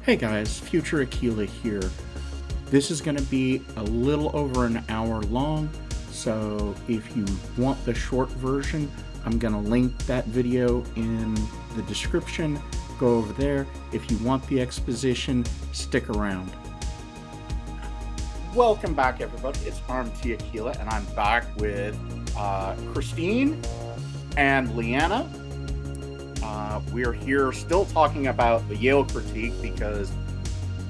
Hey guys, Future Aquila here. This is going to be a little over an hour long, so if you want the short version, I'm going to link that video in the description. Go over there. If you want the exposition, stick around. Welcome back, everybody. It's RMT Aquila, and I'm back with Christine and Leanna. We're here still talking about the Yale Critique because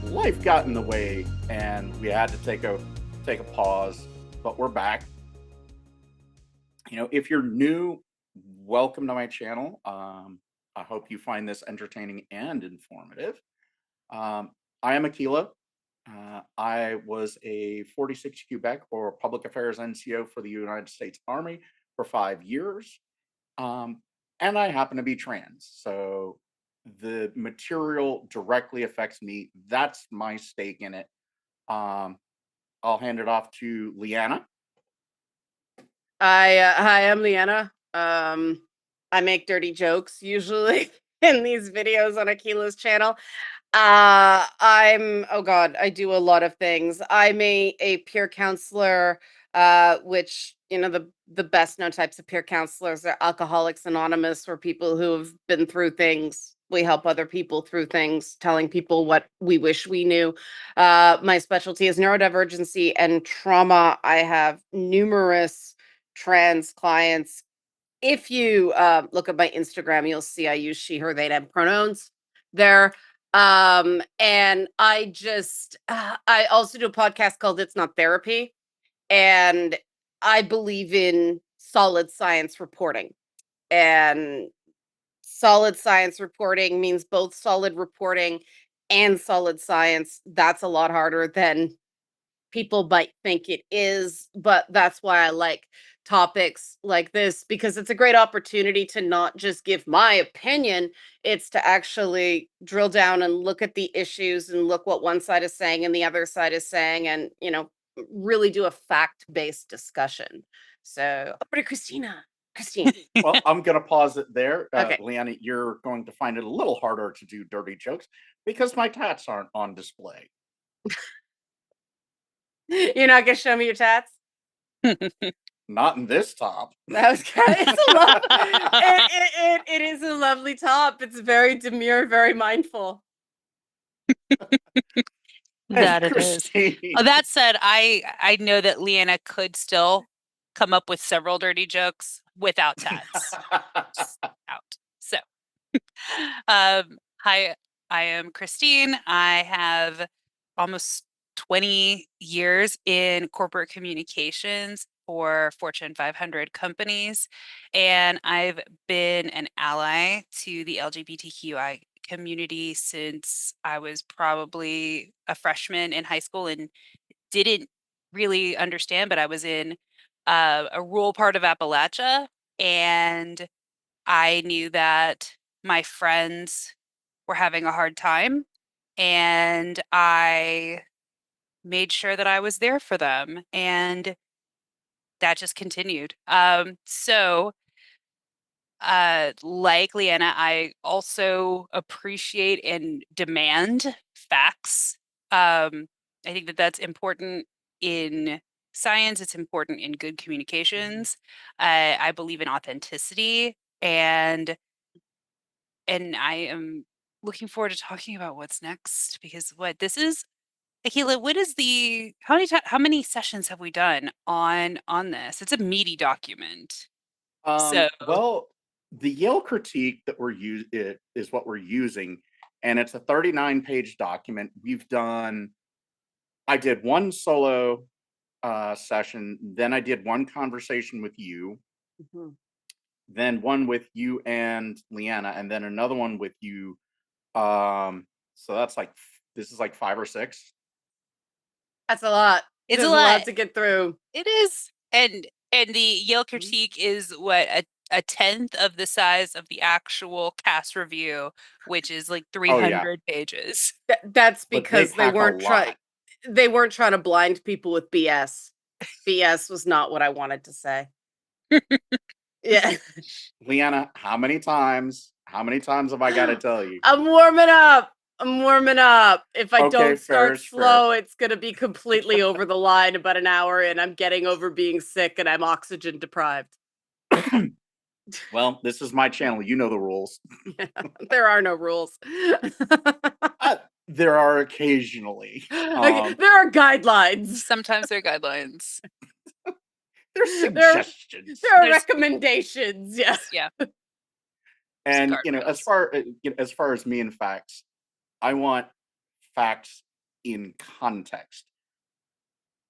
life got in the way and we had to take a pause, but we're back. If you're new, welcome to my channel. I hope you find this entertaining and informative. I am Aquila. I was a 46 Quebec or Public Affairs NCO for the United States Army for 5 years. And I happen to be trans, so the material directly affects me. That's my stake in it. I'll hand it off to Leanna. Hi, I'm Leanna. I make dirty jokes usually in these videos on Aquila's channel. I do a lot of things. I'm a peer counselor, which, the best known types of peer counselors are Alcoholics Anonymous, or people who have been through things. We help other people through things, telling people what we wish we knew. My specialty is neurodivergency and trauma. I have numerous trans clients. If you look at my Instagram, you'll see I use she, her, they, them pronouns there. And I also do a podcast called It's Not Therapy, and I believe in solid science reporting. And solid science reporting means both solid reporting and solid science. That's a lot harder than people might think it is, but that's why I like topics like this, because it's a great opportunity to not just give my opinion. It's to actually drill down and look at the issues and look what one side is saying and the other side is saying, and really do a fact-based discussion. So over to Christine. Well, I'm going to pause it there. Okay. Leanna, you're going to find it a little harder to do dirty jokes because my tats aren't on display. You're not gonna show me your tats? Not in this top. That was kind of, it is a lovely top. It's very demure, very mindful. That it is. That said, I know that Leanna could still come up with several dirty jokes without tats. Out. So, hi, I am Christine. I have almost 20 years in corporate communications for Fortune 500 companies, and I've been an ally to the LGBTQI community since I was probably a freshman in high school and didn't really understand, but I was in a rural part of Appalachia, and I knew that my friends were having a hard time, and I made sure that I was there for them, and that just continued. Like Leanna, I also appreciate and demand facts. I think that that's important in science. It's important in good communications. I believe in authenticity, and I am looking forward to talking about what's next, because Akila, what is how many sessions have we done on this? It's a meaty document. Well, the Yale Critique that is what we're using, and it's a 39-page document. I did one solo session, then I did one conversation with you, then one with you and Leanna, and then another one with you. So this is like 5 or 6. That's a lot. It's a lot to get through. It is. And the Yale Critique is what, a 10th of the size of the actual cast review, which is like 300 pages. That's because they weren't trying to blind people with BS. BS was not what I wanted to say. Yeah. Leanna, how many times have I got to tell you? I'm warming up. I'm warming up. If I Okay, don't fair start is fair. slow, it's going to be completely over the line about an hour in. I'm getting over being sick and I'm oxygen deprived. Well, this is my channel. You know the rules. There are no rules. There are occasionally. Okay, there are guidelines. Sometimes there are guidelines. There's There suggestions. are There's- recommendations. Yeah. Yeah. And guardrails. as far as me and facts, I want facts in context,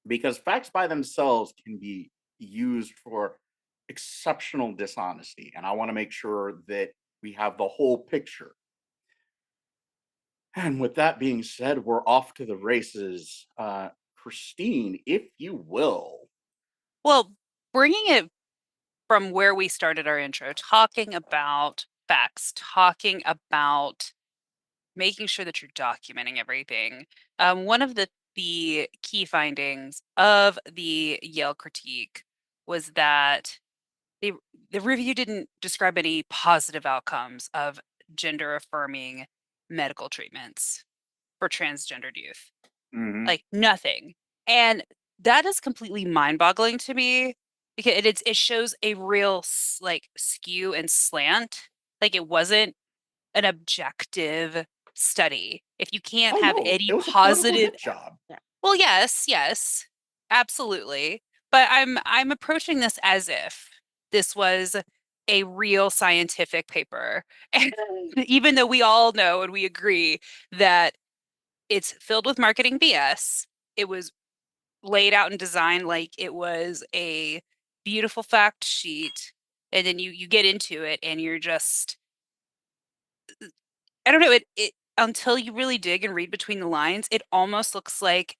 because facts by themselves can be used for exceptional dishonesty, and I want to make sure that we have the whole picture. And with that being said, we're off to the races. Christine, if you will. Well, bringing it from where we started our intro, talking about facts, talking about making sure that you're documenting everything. One of the key findings of the Yale Critique was that the review didn't describe any positive outcomes of gender affirming medical treatments for transgendered youth. Mhm. Like nothing. And that is completely mind-boggling to me because it shows a real like skew and slant. Like it wasn't an objective study. If you can't Oh have no, any it was a political positive, hit job. well, yes, absolutely. But I'm approaching this as if this was a real scientific paper. And even though we all know and we agree that it's filled with marketing BS, it was laid out and designed like it was a beautiful fact sheet. And then you get into it and you're just, I don't know, it until you really dig and read between the lines, it almost looks like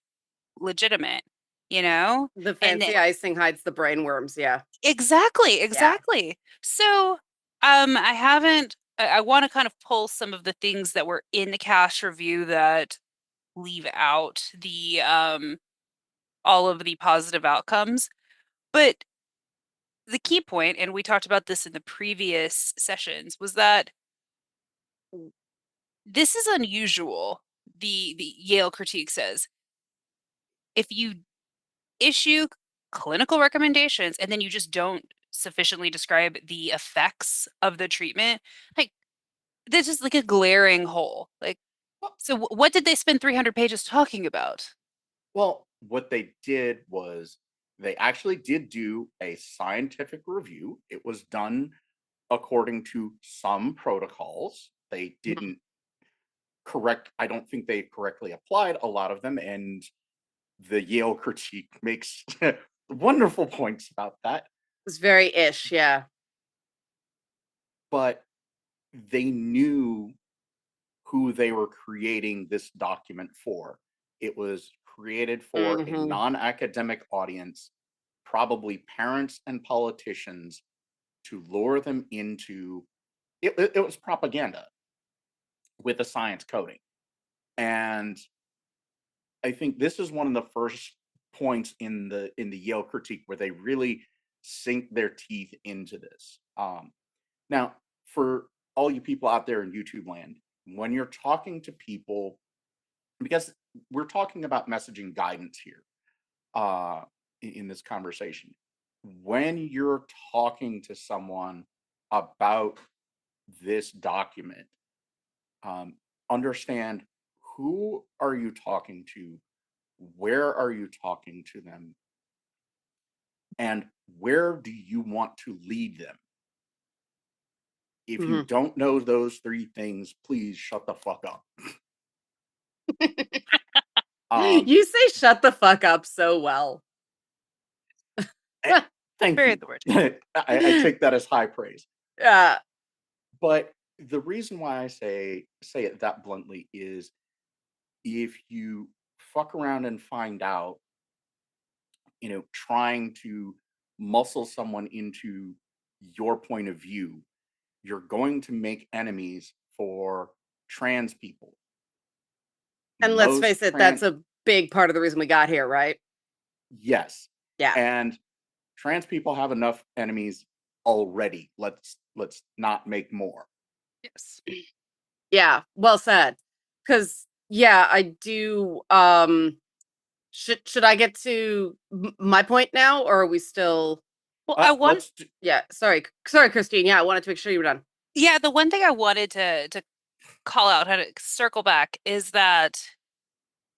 legitimate, you know? The And fancy icing hides the brainworms. Yeah. exactly. So, I want to kind of pull some of the things that were in the cash review that leave out the all of the positive outcomes. But the key point, and we talked about this in the previous sessions, was that this is unusual. The Yale Critique says if you issue clinical recommendations and then you just don't sufficiently describe the effects of the treatment, like this is like a glaring hole. Like, so what did they spend 300 pages talking about? Well, what they did was they actually did do a scientific review. It was done according to some protocols. They didn't I don't think they correctly applied a lot of them. And the Yale Critique makes wonderful points about that. It's very ish. Yeah. But they knew who they were creating this document for. It was created for a Mhm. non-academic audience, probably parents and politicians, to lure them into it was propaganda with a science coding. And I think this is one of the first points in the Yale Critique where they really sink their teeth into this. Now, for all you people out there in YouTube land, when you're talking to people, because we're talking about messaging guidance here in this conversation, when you're talking to someone about this document, um, understand who are you talking to, where are you talking to them, and where do you want to lead them. If you don't know those three things, please shut the fuck up. You say shut the fuck up so well. Thank Very you. the word. I take that as high praise. Yeah. But the reason why I say it that bluntly is if you fuck around and find out, trying to muscle someone into your point of view, you're going to make enemies for trans people. And let's Most face it, that's a big part of the reason we got here, right? Yes. Yeah. And trans people have enough enemies already. Let's not make more. Yes. Yeah. Well said. because I do. Should I get to my point now, or are we still? Well, I want, Let's do, Yeah, sorry, Christine. Yeah, I wanted to make sure you were done. yeah, the one thing I wanted to call out, how to circle back, is that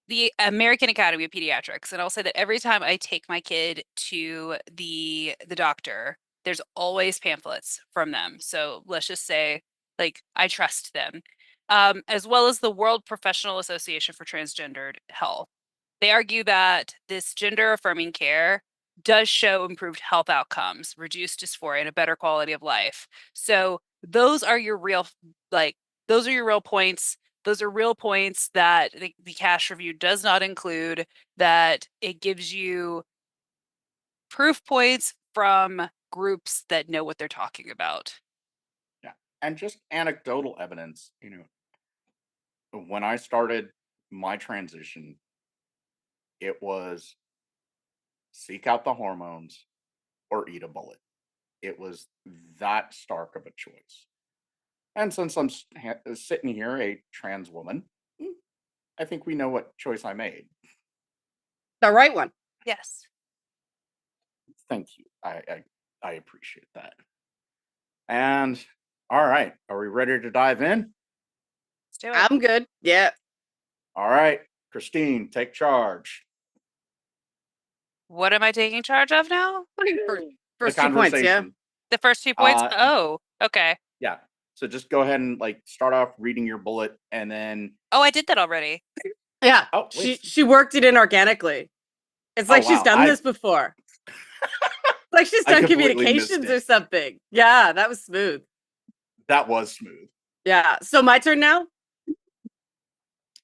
the American Academy of Pediatrics, and I'll say that every time I take my kid to the doctor, there's always pamphlets from them. So let's just say, like, I trust them. As well as the World Professional Association for Transgendered Health. They argue that this gender affirming care does show improved health outcomes, reduced dysphoria, and a better quality of life. So those are your real, like, those are your real points. Those are real points that the cash review does not include, that it gives you proof points from groups that know what they're talking about. yeah, and just anecdotal evidence. When I started my transition, it was seek out the hormones or eat a bullet. It was that stark of a choice. And since I'm sitting here, a trans woman, mm, I think we know what choice I made. The right one. Yes. Thank you. I appreciate that. And all right, are we ready to dive in? Let's do it. I'm good. Yeah. All right, Christine, take charge. What am I taking charge of now? First The 2 points. Yeah. conversation. The first 2 points? Uh, Oh, okay. yeah. So just go ahead and like start off reading your bullet, and then Oh, I did that already. Yeah. oh wait, She worked it in organically. It's oh like she's wow, done this before. Like she's I done completely missed communications or it. something. Yeah, that was smooth. That was smooth. Yeah. So my turn now?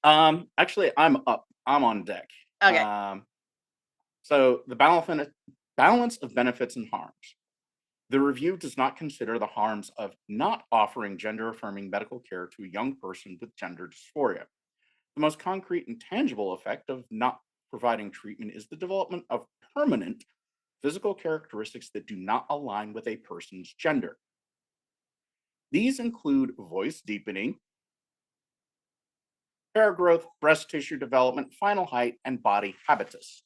Actually, I'm up. I'm on deck. Okay. So the balance of benefits and harms. The review does not consider the harms of not offering gender affirming medical care to a young person with gender dysphoria. The most concrete and tangible effect of not providing treatment is the development of permanent physical characteristics that do not align with a person's gender. These include voice deepening, hair growth, breast tissue development, final height, and body habitus.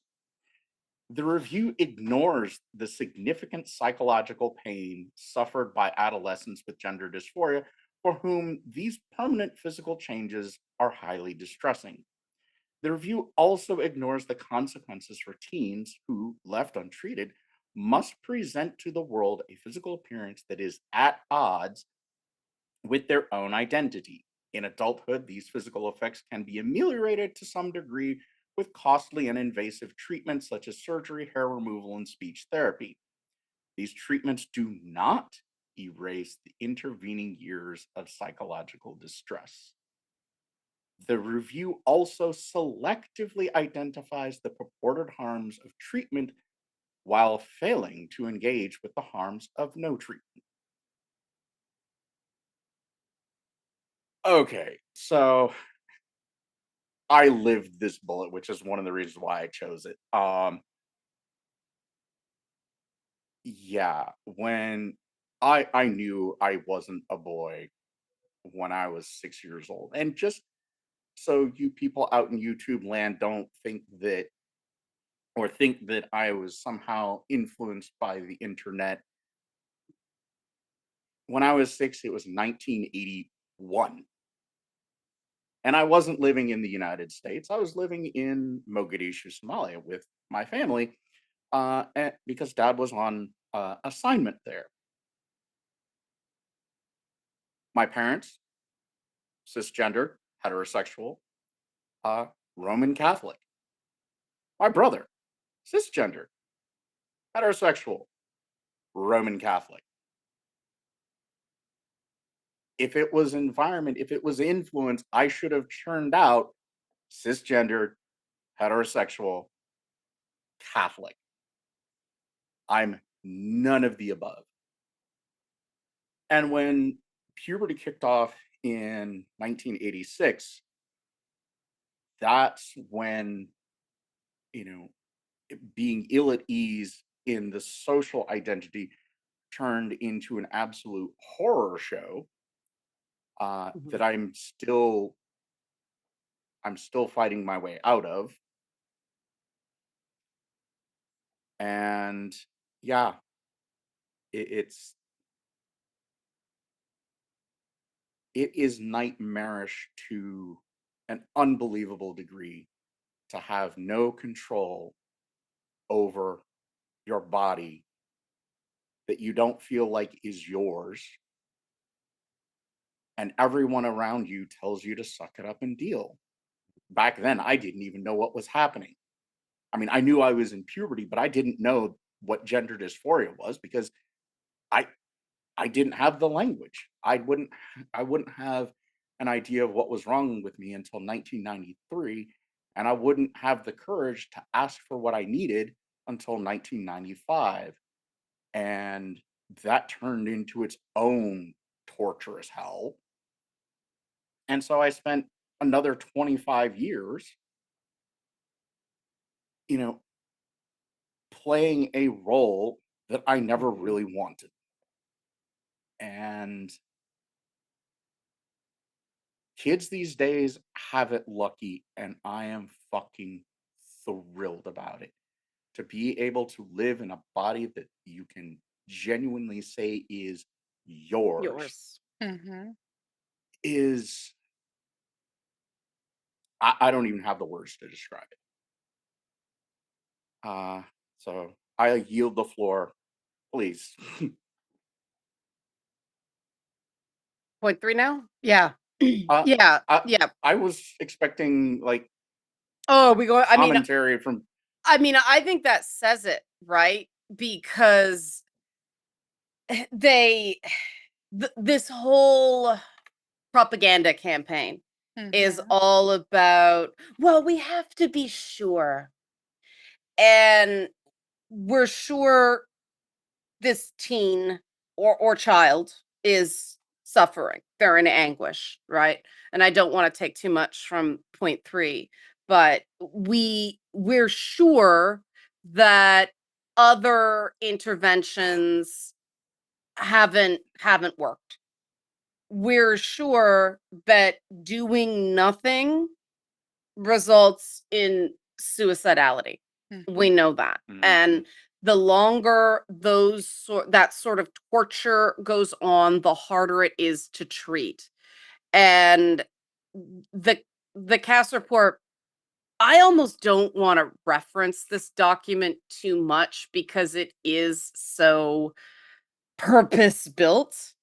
The review ignores the significant psychological pain suffered by adolescents with gender dysphoria, for whom these permanent physical changes are highly distressing. The review also ignores the consequences for teens who, left untreated, must present to the world a physical appearance that is at odds with their own identity. In adulthood, these physical effects can be ameliorated to some degree with costly and invasive treatments such as surgery, hair removal, and speech therapy. These treatments do not erase the intervening years of psychological distress. The review also selectively identifies the purported harms of treatment while failing to engage with the harms of no treatment. Okay, so I lived this bullet, which is one of the reasons why I chose it. Yeah, when I knew I wasn't a boy when I was 6 years old, and just so you people out in YouTube land don't think that or think that I was somehow influenced by the internet. When I was 6, it was 1981. And I wasn't living in the United States. I was living in Mogadishu, Somalia with my family because dad was on assignment there. My parents, cisgender, heterosexual, uh, Roman Catholic. My brother, cisgender, heterosexual, Roman Catholic. If it was environment, if it was influence, I should have churned out cisgender, heterosexual, Catholic. I'm none of the above. And when puberty kicked off in 1986, that's when, you know, being ill at ease in the social identity turned into an absolute horror show that I'm still I'm still fighting my way out of. And yeah, it's it is nightmarish to an unbelievable degree to have no control over your body that you don't feel like is yours, and everyone around you tells you to suck it up and deal. Back then, I didn't even know what was happening. I mean, I knew I was in puberty, but I didn't know what gender dysphoria was because I I didn't have the language. I wouldn't have an idea of what was wrong with me until 1993, and I wouldn't have the courage to ask for what I needed until 1995. And that turned into its own torturous hell. And so I spent another 25 years, you know, playing a role that I never really wanted. And kids these days have it lucky, and I am fucking thrilled about it. To be able to live in a body that you can genuinely say is yours Yours. Mhm. is, I don't even have the words to describe it. Uh, so I yield the floor, please. Point three now? Yeah. uh, Yeah. I, Yeah. I was expecting like Oh, we go. commentary from. I think that says it, right? Because they, this whole propaganda campaign is Mhm. all about, well, we have to be sure. And we're sure this teen or child is suffering. They're in anguish, right? And I don't want to take too much from point three, but we're sure that other interventions haven't worked. We're sure that doing nothing results in suicidality. We Mhm. know that. Mhm. And the longer that sort of torture goes on, the harder it is to treat. And the the CAS report, I almost don't want to reference this document too much because it is so purpose built.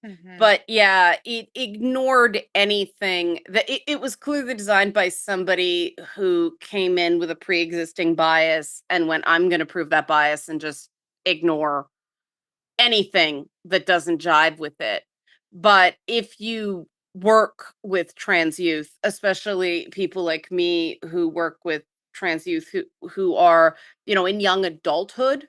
Mhm. But yeah, it ignored anything that it was clearly designed by somebody who came in with a pre-existing bias and went, I'm going to prove that bias and just ignore anything that doesn't jive with it. But if you work with trans youth, especially people like me who work with trans youth who are, in young adulthood,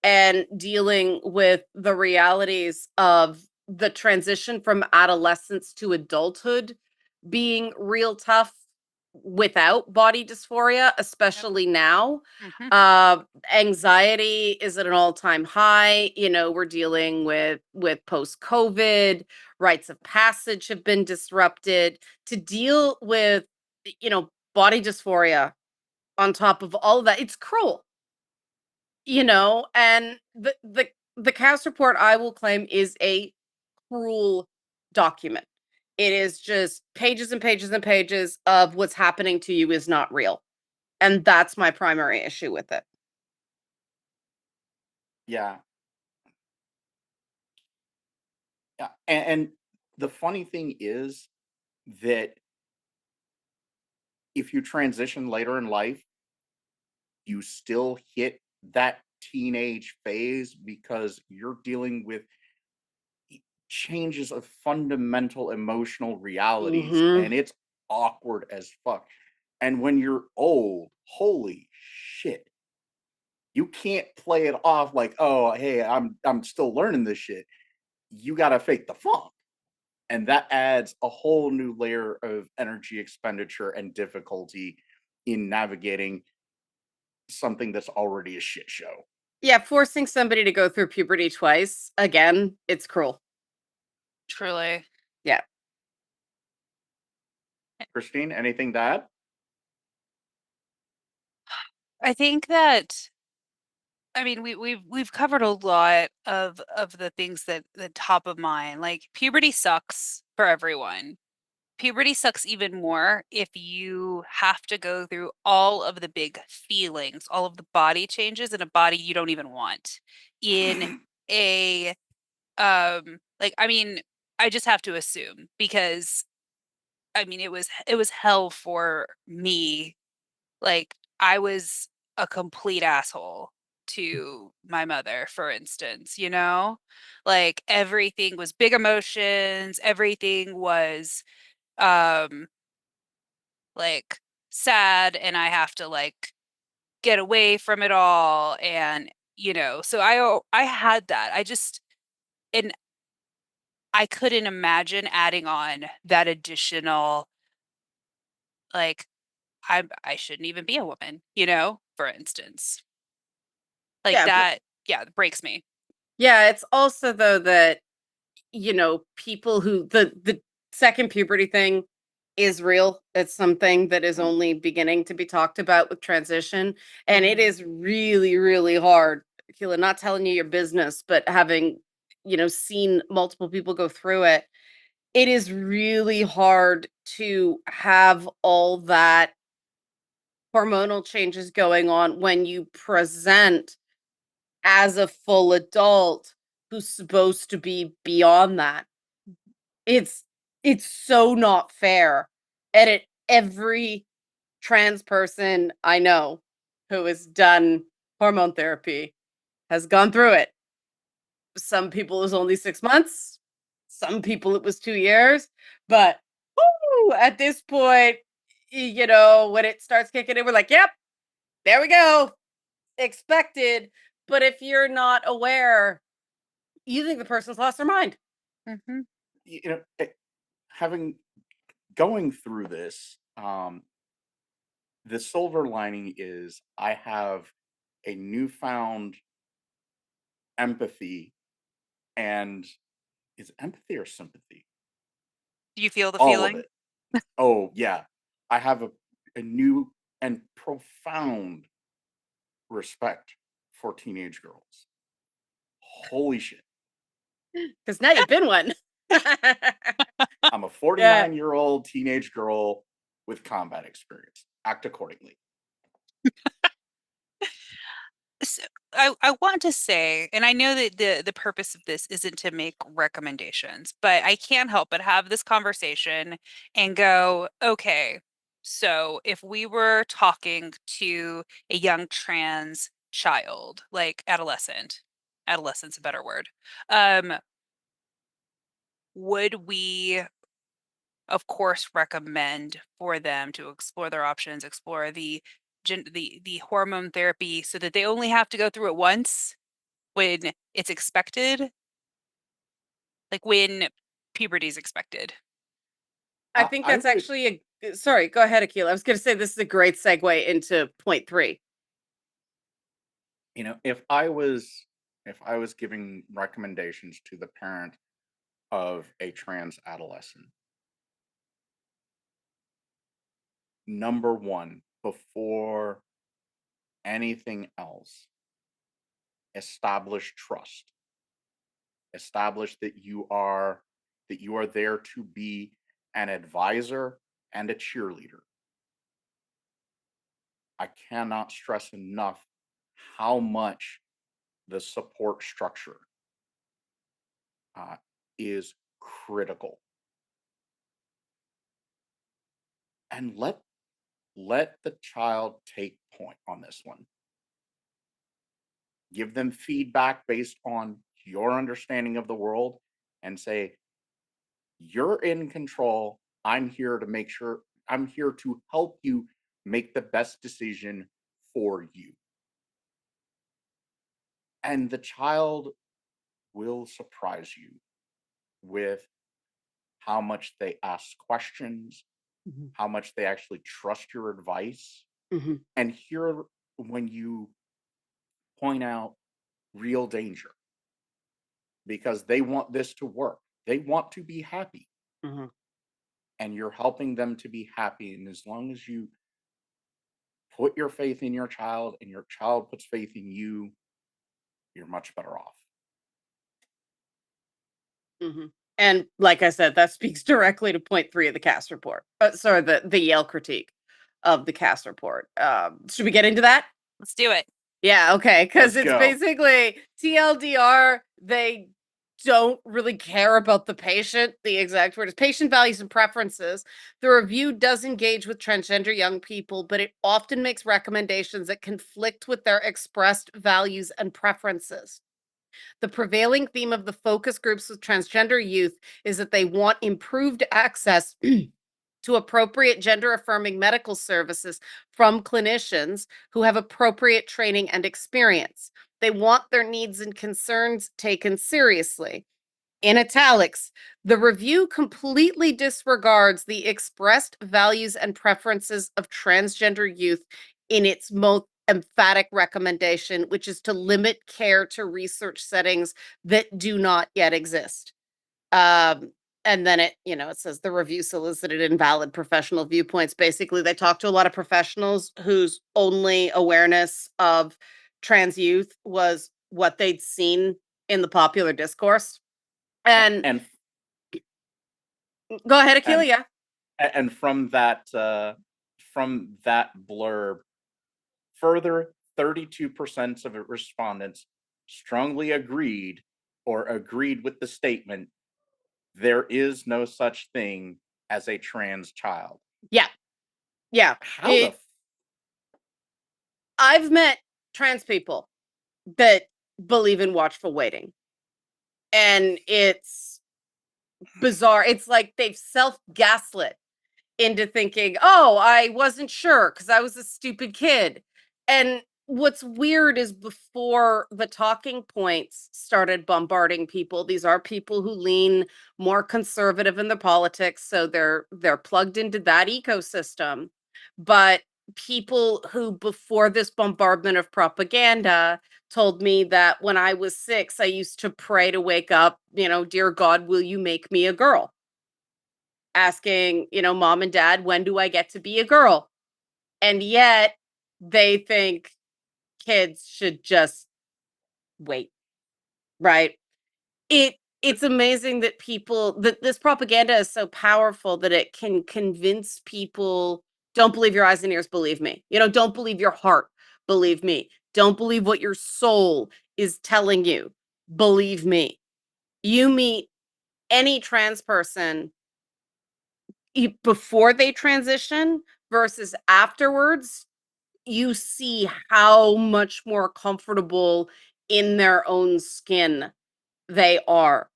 and dealing with the realities of the transition from adolescence to adulthood being real tough without body dysphoria, Yep. especially now. Mhm. Uh, Anxiety is at an all-time high. We're dealing with post-COVID, rites of passage have been disrupted. To deal with, body dysphoria on top of all of that, it's cruel. And the cast report, I will claim, is a cruel document. It is just pages and pages and pages of what's happening to you is not real. And that's my primary issue with it. Yeah, yeah, and the funny thing is that if you transition later in life, you still hit that teenage phase because you're dealing with changes of fundamental emotional realities, Mhm. and it's awkward as fuck. And when you're old, holy shit, you can't play it off like, oh, hey, I'm still learning this shit. You gotta fake the funk. And that adds a whole new layer of energy expenditure and difficulty in navigating something that's already a shit show. Yeah, forcing somebody to go through puberty twice, again, it's cruel. Truly. Yeah. Christine, anything to add? I think that I mean we've covered a lot of the things that top of mind. Like puberty sucks for everyone. Puberty sucks even more if you have to go through all of the big feelings, all of the body changes in a body you don't even want. In a like I mean, I just have to assume because I mean it was hell for me. Like I was a complete asshole to my mother, for instance, you know? Like everything was big emotions, everything was um like sad and I have to like get away from it all and so I had that. And I couldn't imagine adding on that additional like I shouldn't even be a woman, for instance. Like Yeah, but that, yeah, it breaks me. yeah, it's also though that people who the second puberty thing is real. It's something that is Mm, only beginning to be talked about with transition, and it Mhm. is really, really hard. Keela, not telling you your business, but having seen multiple people go through it, it is really hard to have all that hormonal changes going on when you present as a full adult who's supposed to be beyond that. It's it's so not fair. And every trans person I know who has done hormone therapy has gone through it. Some people it was only 6 months, some people it was 2 years, but woo, at this point, when it starts kicking in, we're like, yep, there we go. Expected. But if you're not aware, you think the person's lost their mind. Mhm. You know, having going through this, the silver lining is I have a newfound empathy, and is it empathy or sympathy? Do you feel the All of feeling? it. Oh yeah, I have a new and profound respect for teenage girls. Holy shit! Because now you've been one. I'm a Yeah. 49-year-old teenage girl with combat experience. Act accordingly. So I want to say, and I know that the purpose of this isn't to make recommendations, but I can't help but have this conversation and go, okay, so if we were talking to a young trans child, like adolescent's a better word, um, would we, of course, recommend for them to explore their options, explore the hormone therapy so that they only have to go through it once when it's expected, like when puberty is expected. I think I that's would, actually sorry, go ahead, Akil. I was going to say this is a great segue into point three. if I was giving recommendations to the parent of a trans adolescent, number one, before anything else, establish trust. Establish that you are there to be an advisor and a cheerleader. I cannot stress enough how much the support structure uh, is critical. And let the child take point on this one. Give them feedback based on your understanding of the world, and say, you're in control. I'm here to help you make the best decision for you. And the child will surprise you with how much they ask questions, Mhm. how much they actually trust your advice, Mhm. and hear when you point out real danger, because they want this to work. They want to be happy. Mhm. and you're helping them to be happy. And as long as you put your faith in your child and your child puts faith in you, you're much better off. And like I said, that speaks directly to point 3 of the CAS report. Sorry, the Yale critique of the CAS report. Should we get into that? Let's do it. Yeah, okay, because Let's it's go. basically TLDR. They don't really care about the patient. The exact word is patient values and preferences. The review does engage with transgender young people, but it often makes recommendations that conflict with their expressed values and preferences. The prevailing theme of the focus groups with transgender youth is that they want improved access to appropriate gender affirming medical services from clinicians who have appropriate training and experience. They want their needs and concerns taken seriously. In italics, the review completely disregards the expressed values and preferences of transgender youth in its most emphatic recommendation, which is to limit care to research settings that do not yet exist. Um, and then it says the review solicited invalid professional viewpoints. Basically, they talked to a lot of professionals whose only awareness of trans youth was what they'd seen in the popular discourse. And And go ahead, Akila. and Yeah. and from that blurb, further 32% of respondents strongly agreed or agreed with the statement, there is no such thing as a trans child. Yeah. Yeah. How the I've met trans people that believe in watchful waiting. And it's bizarre. It's like they've self-gaslit into thinking, oh, I wasn't sure because I was a stupid kid. And what's weird is before the talking points started bombarding people, these are people who lean more conservative in the politics, so they're plugged into that ecosystem. But people who before this bombardment of propaganda told me that when I was 6, I used to pray to wake up, dear God, will you make me a girl? Asking, mom and dad, when do I get to be a girl? And yet they think kids should just wait, right? It's amazing that this propaganda is so powerful that it can convince people, don't believe your eyes and ears, believe me. Don't believe your heart, believe me. Don't believe what your soul is telling you, believe me. You meet any trans person before they transition versus afterwards, you see how much more comfortable in their own skin they are.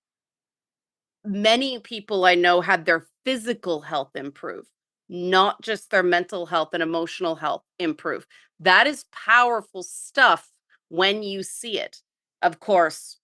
Many people I know had their physical health improve, not just their mental health and emotional health improve. That is powerful stuff when you see it. Of course,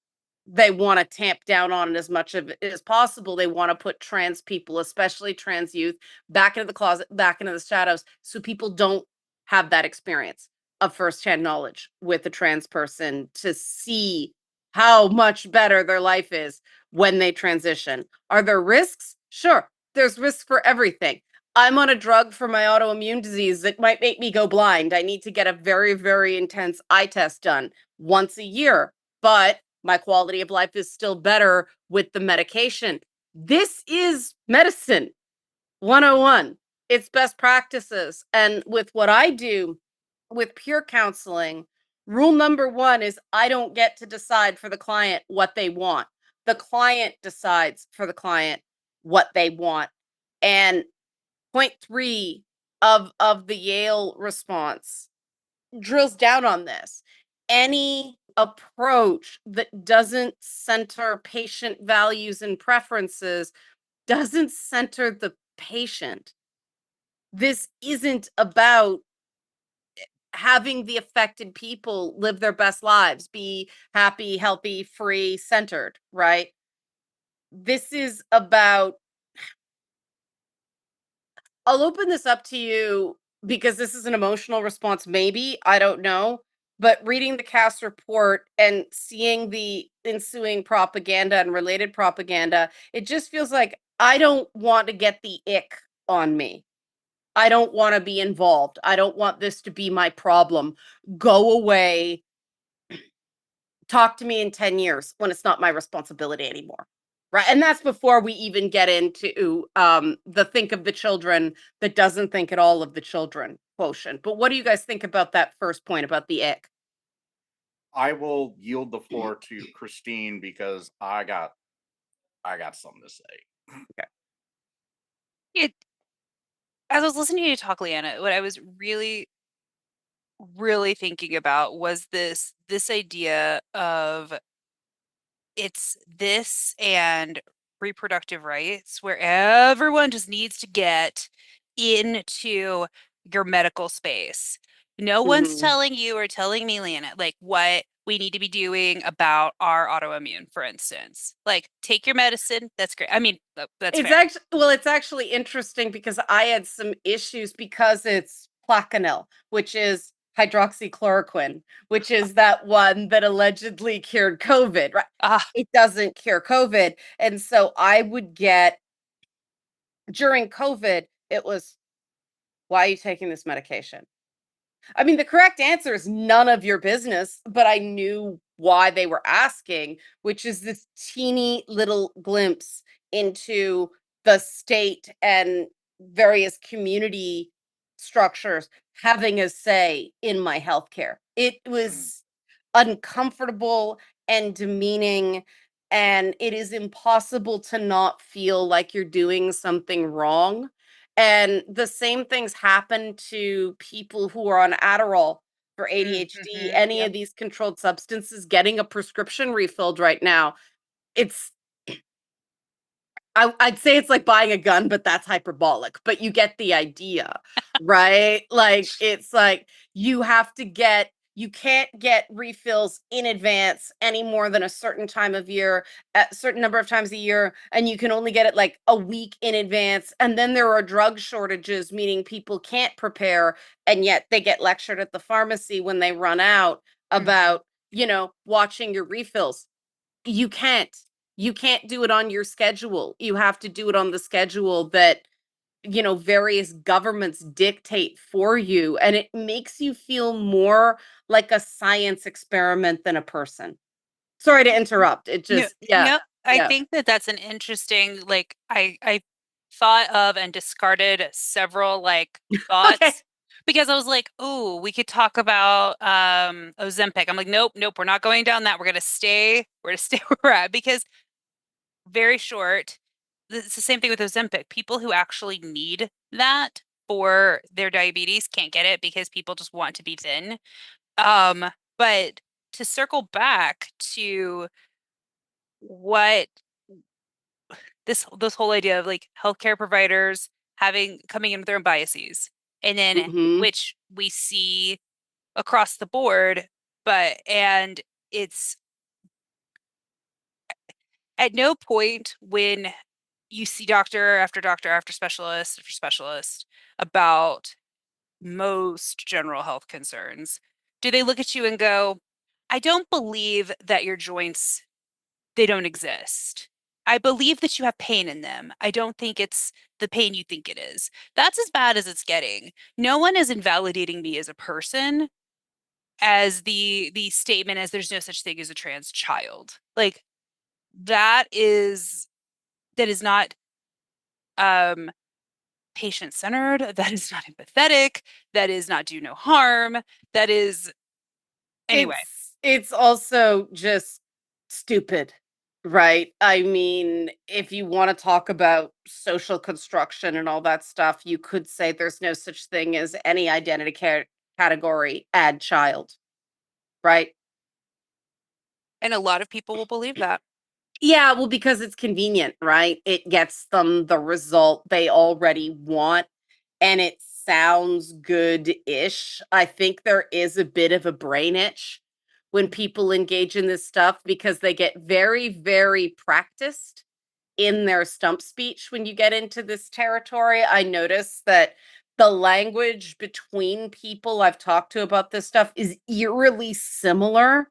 they want to tamp down on it as much of it as possible. They want to put trans people, especially trans youth, back into the closet, back into the shadows, so people don't have that experience of firsthand knowledge with a trans person to see how much better their life is when they transition. Are there risks? Sure, there's risks for everything. I'm on a drug for my autoimmune disease that might make me go blind. I need to get a very, very intense eye test done once a year, but my quality of life is still better with the medication. This is medicine 101. It's best practices. And with what I do with peer counseling, rule number 1 is I don't get to decide for the client what they want. The client decides for the client what they want. And point 3 of the Yale response drills down on this. Any approach that doesn't center patient values and preferences doesn't center the patient. This isn't about having the affected people live their best lives, be happy, healthy, free, centered, right? This is about, I'll open this up to you because this is an emotional response, maybe, I don't know. But reading the CAS report and seeing the ensuing propaganda and related propaganda, it just feels like I don't want to get the ick on me. I don't want to be involved. I don't want this to be my problem. Go away. Talk to me in 10 years when it's not my responsibility anymore. Right. And that's before we even get into the think of the children that doesn't think at all of the children quotient. But what do you guys think about that first point about the ick? I will yield the floor to Christine because I got something to say. It as I was listening to you talk, Leanna, what I was really, really thinking about was this idea of it's this and reproductive rights where everyone just needs to get into your medical space. No one's Hmm. telling you or telling me, Leanna, like what we need to be doing about our autoimmune, for instance. Like, take your medicine. That's great. I mean, that's It's fair. actually it's actually interesting because I had some issues because it's Plaquenil, which is hydroxychloroquine, which is that one that allegedly cured COVID, right? Ah, It doesn't cure COVID. And so I would get during COVID, it was, why are you taking this medication? I mean, the correct answer is none of your business, but I knew why they were asking, which is this teeny little glimpse into the state and various community structures having a say in my healthcare. It Mm, was uncomfortable and demeaning, and it is impossible to not feel like you're doing something wrong. And the same things happen to people who are on Adderall for ADHD, any yep. of these controlled substances, getting a prescription refilled right now. It's I'd say it's like buying a gun, but that's hyperbolic, but you get the idea, right? Like, it's like you can't get refills in advance any more than a certain time of year, a certain number of times a year, and you can only get it like a week in advance. And then there are drug shortages, meaning people can't prepare, and yet they get lectured at the pharmacy when they run out Mhm. about, watching your refills. You can't. You can't do it on your schedule. You have to do it on the schedule that, various governments dictate for you. And it makes you feel more like a science experiment than a person. Sorry to mm, interrupt. It No, just, yeah, no, I yeah. think that that's an interesting, like, I thought of and discarded several like Okay. thoughts because I was like, oh, we could talk about Ozempic. I'm like, nope, nope, we're not going down that. We're gonna stay where we're at because very short. It's the same thing with Ozempic. People who actually need that for their diabetes can't get it because people just want to be thin. Um, but to circle back to what this whole idea of like healthcare providers having coming in with their own biases and then Hmm. which we see across the board, but and it's at no point when you see doctor after specialist about most general health concerns do they look at you and go, I don't believe that your joints, they don't exist. I believe that you have pain in them. I don't think it's the pain you think it is. That's as bad as it's getting. No one is invalidating me as a person as the statement as there's no such thing as a trans child. Like that is not um patient centered, that is not empathetic, that is not do no harm, that is anyway. It's also just stupid, right? I mean, if you want to talk about social construction and all that stuff, you could say there's no such thing as any identity category, add child, right? And a lot of people will believe that. Yeah, well, because it's convenient, right? It gets them the result they already want, and it sounds good-ish. I think there is a bit of a brain itch when people engage in this stuff because they get very, very practiced in their stump speech when you get into this territory. I notice that the language between people I've talked to about this stuff is eerily similar,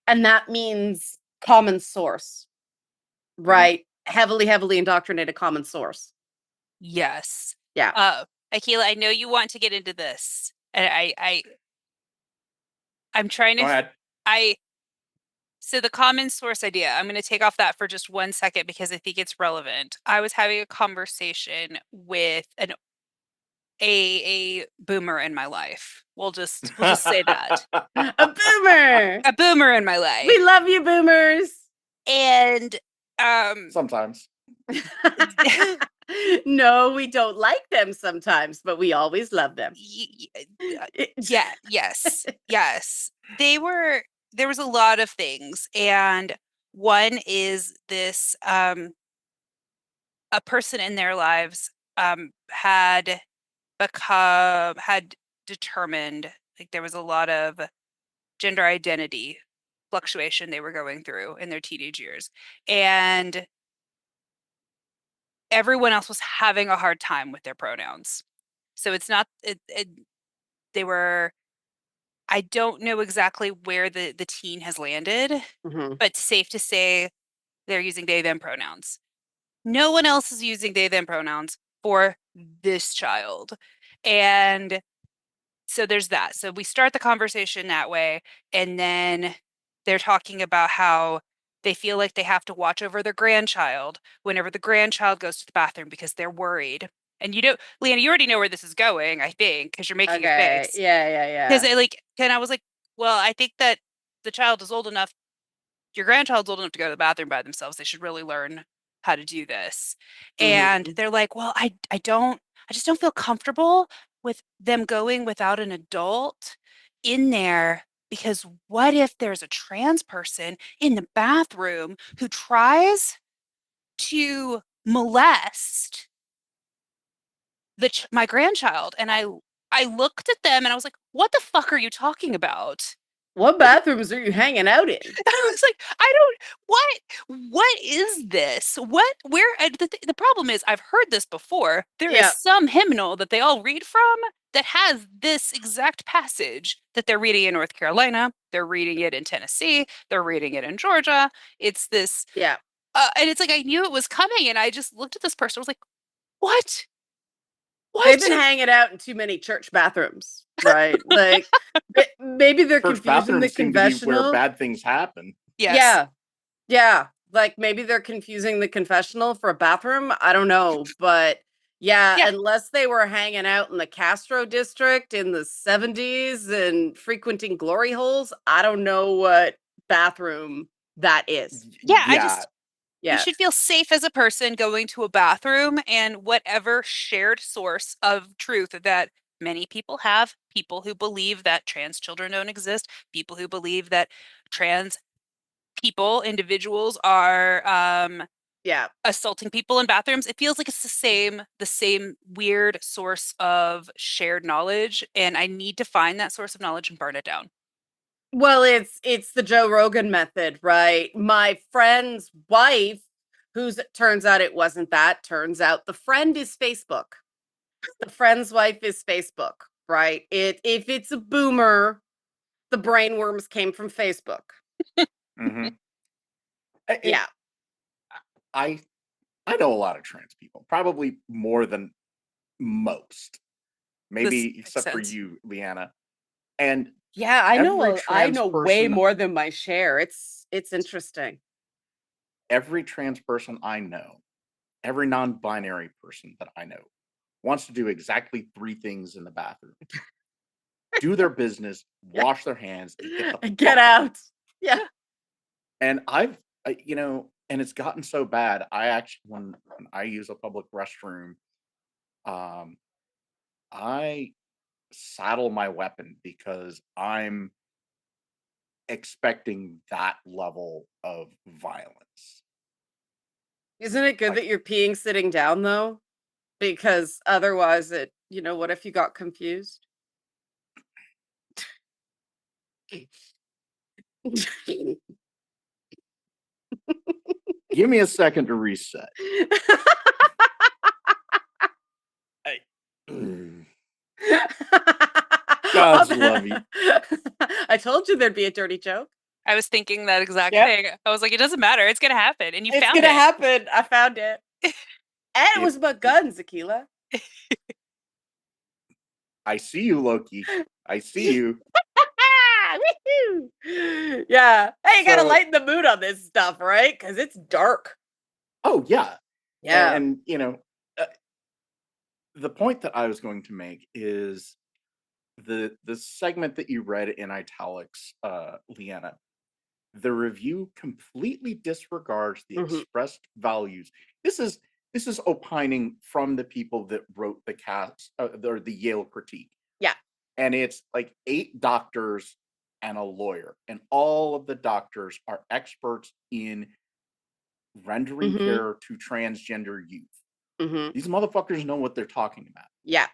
and that means common source. mhm. Right. heavily indoctrinated common source. Yes. Yeah. Akila, I know you want to get into this. And I'm trying Go to ahead. So the common source idea, I'm going to take off that for just 1 second because I think it's relevant. I was having a conversation with a boomer in my life. We'll just say that. A boomer. A boomer in my life. We love you, boomers. And Sometimes. No, we don't like them sometimes, but we always love them. yeah, yes. There was a lot of things, and one is this a person in their lives had determined, like, there was a lot of gender identity fluctuation they were going through in their teenage years, and everyone else was having a hard time with their pronouns. So it's not they were I don't know exactly where the teen has landed, Mhm. but safe to say they're using they them pronouns. No one else is using they them pronouns for this child. And so there's that. So we start the conversation that way, and then they're talking about how they feel like they have to watch over their grandchild whenever the grandchild goes to the bathroom because they're worried. And Leanna, you already know where this is going, I think, because you're making a Okay. face. Yeah. Because I was like, well, I think that the child is old enough, your grandchild's old enough to go to the bathroom by themselves. They should really learn how to do this. And Mhm. they're like, well, I just don't feel comfortable with them going without an adult in there, because what if there's a trans person in the bathroom who tries to molest my grandchild? And I looked at them and I was like, what the fuck are you talking about? What bathrooms are you hanging out in? I was like, what is this? The problem is, I've heard this before. There is Yeah. some hymnal that they all read from that has this exact passage that they're reading in North Carolina. They're reading it in Tennessee. They're reading it in Georgia. It's this, Yeah. and it's like, I knew it was coming, and I just looked at this person. I was like, what? They've What? been hanging out in too many church bathrooms, right? Like maybe they're Church confusing the bathrooms seem to be where confessional. bad things happen. Yes. Yeah. Like maybe they're confusing the confessional for a bathroom. I don't know. But yeah, Yeah. unless they were hanging out in the Castro district in the 70s and frequenting glory holes, I don't know what bathroom that is. Yeah. You Yeah. should feel safe as a person going to a bathroom, and whatever shared source of truth that many people have, people who believe that trans children don't exist, people who believe that trans individuals are Yeah. assaulting people in bathrooms. It feels like it's the same weird source of shared knowledge, and I need to find that source of knowledge and burn it down. Well, it's the Joe Rogan method, right? My friend's wife, who's turns out it wasn't that, turns out the friend is Facebook. The friend's wife is Facebook, right? If it's a boomer, the brainworms came from Facebook. Mhm. Yeah. I I know a lot of trans people, probably more than most, This maybe makes except for sense. you, Leanna. And Yeah, every I trans know way person, more than my share. It's interesting. every trans person I know, every non-binary person that I know wants to do exactly 3 things in the bathroom. Do their business, Yeah. wash their hands, and get the Get fuck out. out. Yeah. And and it's gotten so bad. I actually, when I use a public restroom, um, I saddle my weapon because I'm expecting that level of violence. Isn't it good Like, that you're peeing sitting down though? Because otherwise what if you got confused? give me a second to reset. I, God's love you. I told you there'd be a dirty joke. I was thinking that exact Yep. thing. I was like, it doesn't matter. It's gonna happen, and you It's found gonna it. happen. I found it. And it It- was about guns, Aquila. I see you, Loki. I see you. Woohoo! Yeah. Hey, you gotta So- lighten the mood on this stuff, right? Because it's dark. Oh yeah, Yeah. and the point that I was going to make is the segment that you read in italics, Leanna. The review completely disregards the Mhm. expressed values. This is opining from the people that wrote the cast or the Yale Critique. Yeah. And it's like 8 doctors and a lawyer, and all of the doctors are experts in rendering Mhm. care to transgender youth. Mhm. These motherfuckers know what they're talking about, Yeah.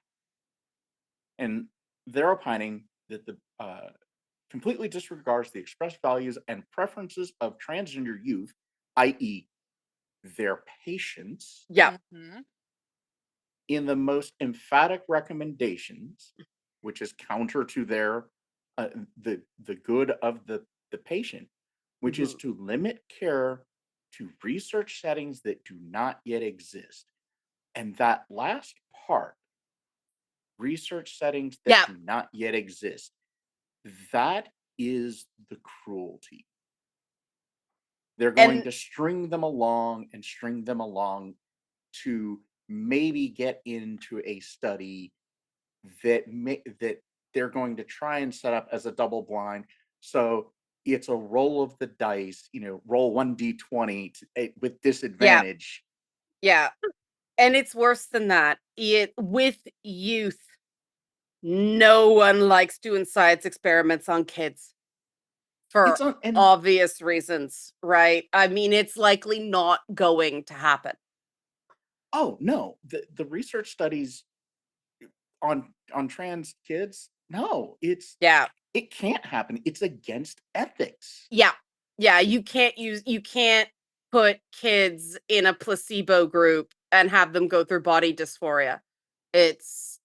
and they're opining that the completely disregards the expressed values and preferences of transgender youth, i.e., their patients, Yeah. Mhm. in the most emphatic recommendations, which is counter to their the good of the patient, which is Mhm. to limit care to research settings that do not yet exist. And that last part, research settings that Yeah. do not yet exist, that is the cruelty. They're going And to string them along and string them along to maybe get into a study that they're going to try and set up as a double blind. So it's a roll of the dice, roll 1d20 with disadvantage. yeah. And it's worse than that. With youth, no one likes doing science experiments on kids for It's on, and obvious reasons, right? I mean, it's likely not going to happen. oh no, the research studies on trans kids, no, Yeah. it can't happen. It's against ethics. Yeah. Yeah, you can't put kids in a placebo group and have them go through body dysphoria. It's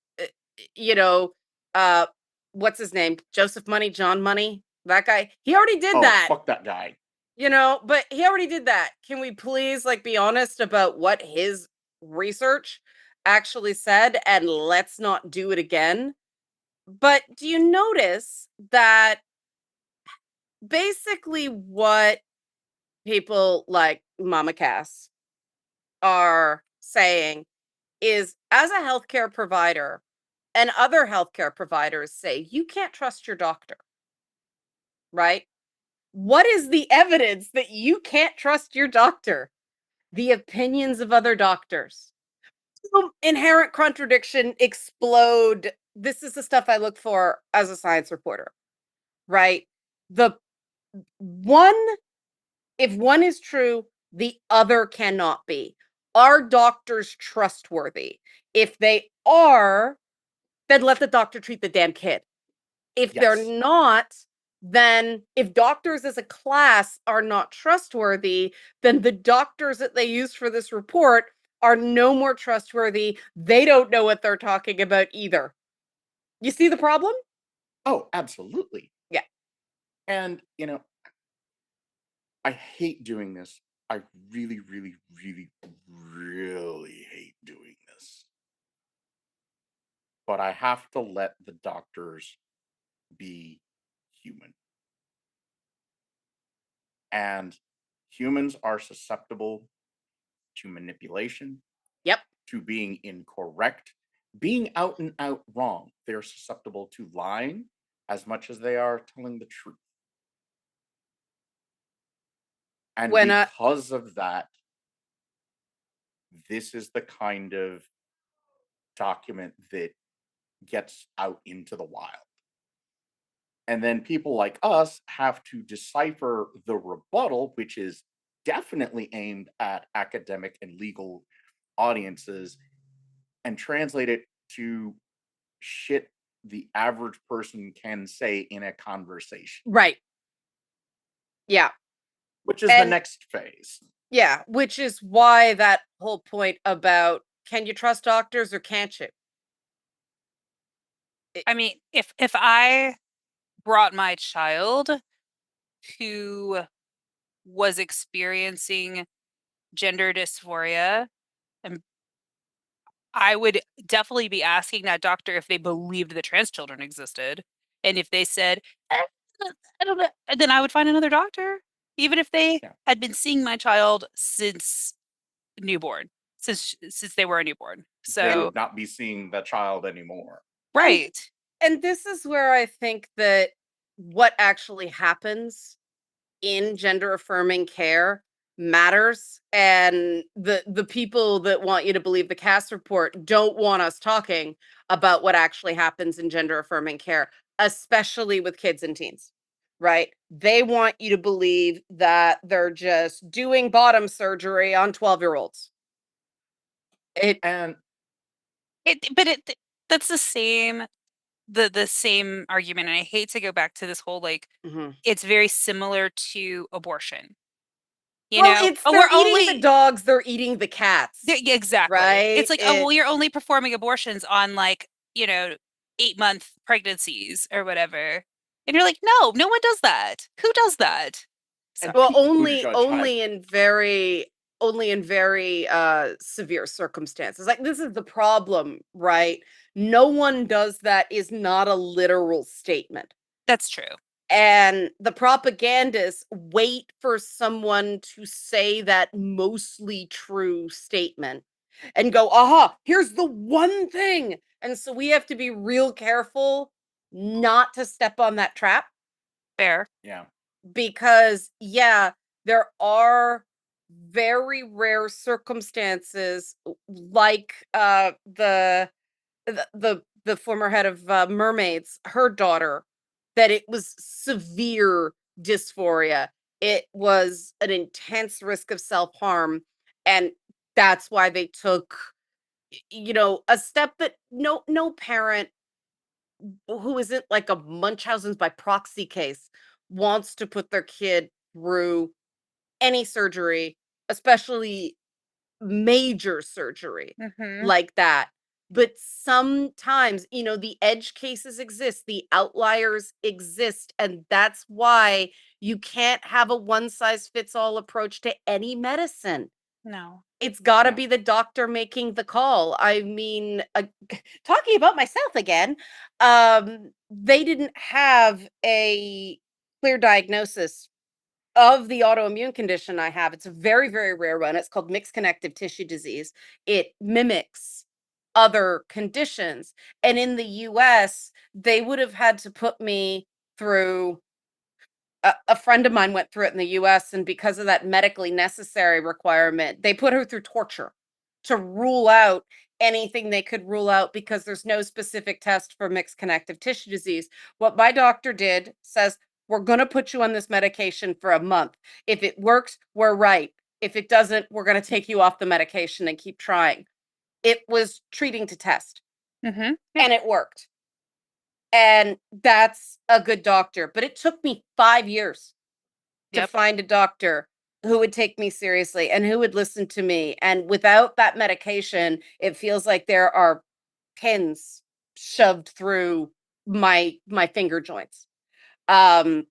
you know, uh what's his name? Joseph Money, John Money? That guy. He already did Oh, that. fuck that guy. But he already did that. Can we please be honest about what his research actually said, and let's not do it again? But do you notice that basically what people like Mama Cass are saying is, as a healthcare provider and other healthcare providers say, you can't trust your doctor, right? What is the evidence that you can't trust your doctor? The opinions of other doctors. Inherent contradiction explode. This is the stuff I look for as a science reporter, right? The one If one is true, the other cannot be. Are doctors trustworthy? If they are, then let the doctor treat the damn kid. If they're Yes. not, then if doctors as a class are not trustworthy, then the doctors that they use for this report are no more trustworthy. They don't know what they're talking about either. You see the problem? Oh, absolutely. Yeah. And, I hate doing this. I really, really, really, really hate doing this. But I have to let the doctors be human. And humans are susceptible to manipulation, Yep. to being incorrect, being out and out wrong. They're susceptible to lying as much as they are telling the truth. And When because of that, this is the kind of document that gets out into the wild. And then people like us have to decipher the rebuttal, which is definitely aimed at academic and legal audiences, and translate it to shit the average person can say in a conversation, right. Yeah. which is the And next phase. yeah, which is why that whole point about, can you trust doctors or can't you? I mean, if I brought my child who was experiencing gender dysphoria, and I would definitely be asking that doctor if they believed that trans children existed. And if they said, I don't know, then I would find another doctor, even if they Yeah. had been seeing my child since newborn, since they were a newborn. They So, would not be seeing the child anymore. right. And this is where I think that what actually happens in gender affirming care matters, and the people that want you to believe the Cass report don't want us talking about what actually happens in gender affirming care, especially with kids and teens, right? They want you to believe that they're just doing bottom surgery on 12-year-olds. And But that's the same argument. And I hate to go back to this whole like, Mhm. it's very similar to abortion. Well, it's Oh, they're we're eating the only dogs, they're eating the cats, yeah, exactly. It's right? like, oh, well, you're only performing abortions on like, 8-month pregnancies or whatever. And you're like, no one does that. Who does that? and Well, Sorry. people who judge only in very severe circumstances. Like, this is the problem, right? No one does that is not a literal statement. That's true. And the propagandists wait for someone to say that mostly true statement and go, aha, here's the one thing. And so we have to be real careful not to step on that trap, Fair. Yeah. because yeah, there are very rare circumstances like the former head of mermaids, her daughter, that it was severe dysphoria. It was an intense risk of self-harm, and that's why they took, a step that no parent who isn't like a Munchausen's by proxy case wants to put their kid through any surgery, especially major surgery Mm-hmm. like that. But sometimes, the edge cases exist, the outliers exist, and that's why you can't have a one size fits all approach to any medicine. No. It's got to No. be the doctor making the call. I mean, talking about myself again, they didn't have a clear diagnosis of the autoimmune condition I have. It's a very, very rare one. It's called mixed connective tissue disease. It mimics other conditions. And in the US, they would have had to put me through, a friend of mine went through it in the US, and because of that medically necessary requirement, they put her through torture to rule out anything they could rule out, because there's no specific test for mixed connective tissue disease. What my doctor did says, we're going to put you on this medication for a month. If it works, we're right. If it doesn't, we're going to take you off the medication and keep trying. It was treating to test, Mm-hmm. Yeah. and it worked. And that's a good doctor. But it took me 5 years to Yep. find a doctor who would take me seriously and who would listen to me. And without that medication, it feels like there are pins shoved through my finger joints. Um,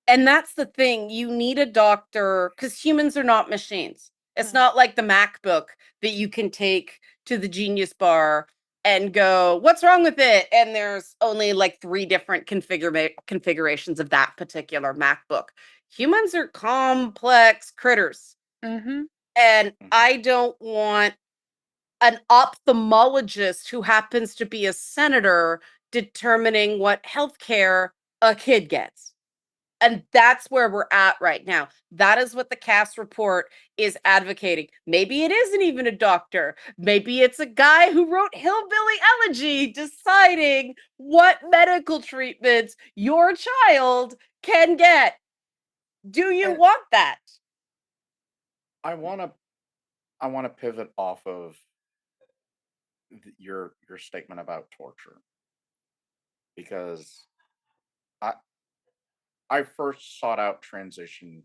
and that's the thing. You need a doctor, because humans are not machines. It's No. not like the MacBook that you can take to the Genius Bar and go, what's wrong with it? And there's only like 3 different configurations of that particular MacBook. Humans are complex critters. Mm-hmm. And Mhm. I don't want an ophthalmologist who happens to be a senator determining what healthcare a kid gets. And that's where we're at right now. That is what the Cass report is advocating. Maybe it isn't even a doctor. Maybe it's a guy who wrote Hillbilly Elegy deciding what medical treatments your child can get. Do you And want that? I want to pivot off of your statement about torture, because I I first sought out transition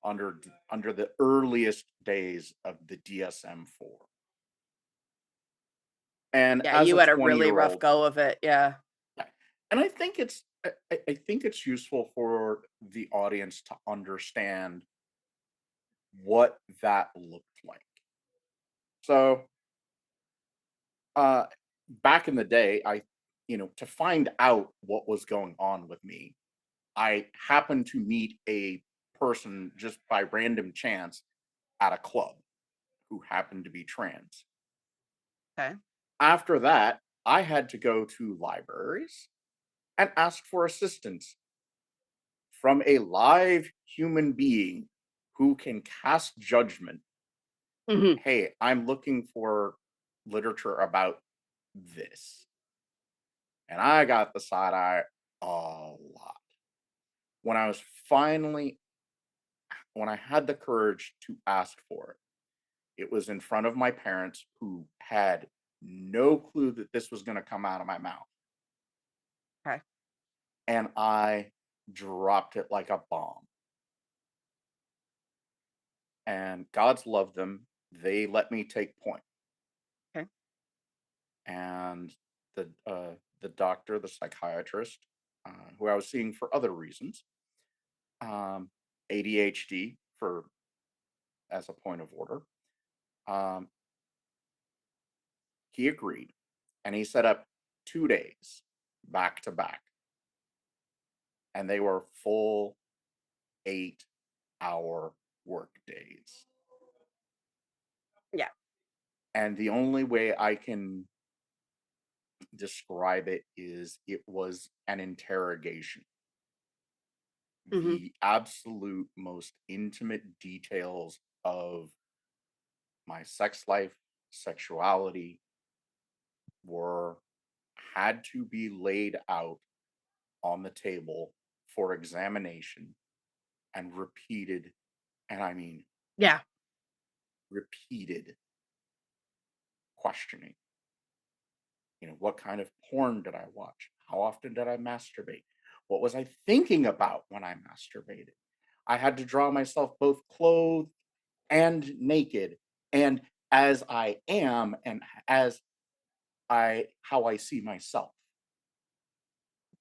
under the earliest days of the DSM-4. And Yeah, as you a had a 20 really year rough old, go of it. Yeah. And I think I think it's useful for the audience to understand what that looked like. So, uh, back in the day, to find out what was going on with me, I happened to meet a person just by random chance at a club who happened to be trans. Okay. After that, I had to go to libraries and ask for assistance from a live human being who can cast judgment. Hmm. Hey, I'm looking for literature about this. And I got the side eye a lot. When I was finally, when I had the courage to ask for it, it was in front of my parents who had no clue that this was going to come out of my mouth. Okay. And I dropped it like a bomb. And God's loved them. They let me take point. Okay. And the doctor, the psychiatrist, who I was seeing for other reasons, um, ADHD for as a point of order, um, he agreed, and he set up 2 days back to back, and they were full 8-hour work days. Yeah. And the only way I can describe it is it was an interrogation. Hmm. The absolute most intimate details of my sex life, sexuality were had to be laid out on the table for examination and repeated, and I mean Yeah. repeated questioning. What kind of porn did I watch? How often did I masturbate? What was I thinking about when I masturbated? I had to draw myself both clothed and naked and as I am and as I how I see myself.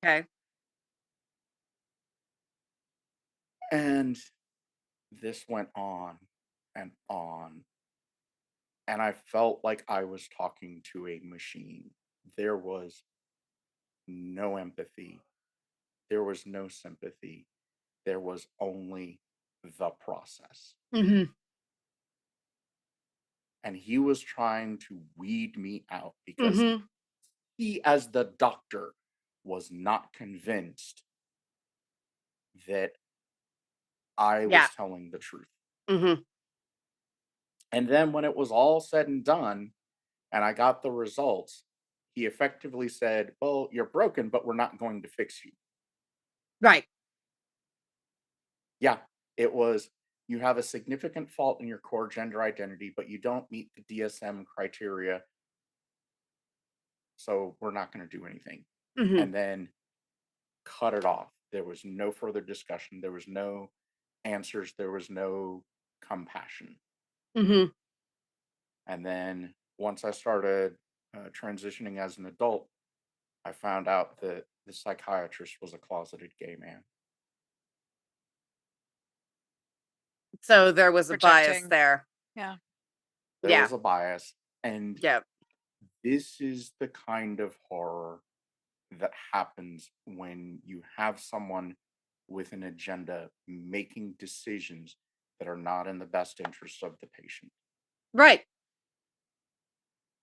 Okay. And this went on and on. And I felt like I was talking to a machine. There was no empathy. There was no sympathy. There was only the process. Hmm. And he was trying to weed me out because Hmm. he, as the doctor, was not convinced that I Yeah. was telling the truth. Hmm. And then when it was all said and done, and I got the results, he effectively said, "Well, you're broken, but we're not going to fix you." Right. Yeah, it was, you have a significant fault in your core gender identity, but you don't meet the DSM criteria, so we're not going to do anything. Hmm. And then cut it off. There was no further discussion. There was no answers. There was no compassion. Hmm. And then once I started transitioning as an adult, I found out that the psychiatrist was a closeted gay man. So there was a bias Projecting. there. Yeah. There Yeah. was a bias. And Yep. this is the kind of horror that happens when you have someone with an agenda making decisions that are not in the best interests of the patient. Right.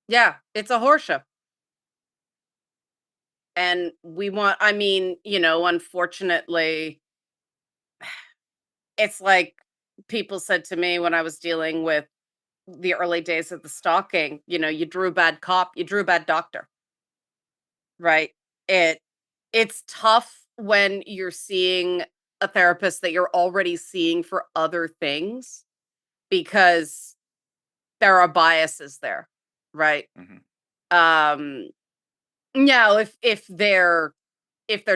Yeah. It's a horror show. And we want, I mean, unfortunately, it's like people said to me when I was dealing with the early days of the stalking, you drew a bad cop, you drew a bad doctor, right? It it's tough when you're seeing a therapist that you're already seeing for other things because there are biases there, right? Mhm. Um Now if they're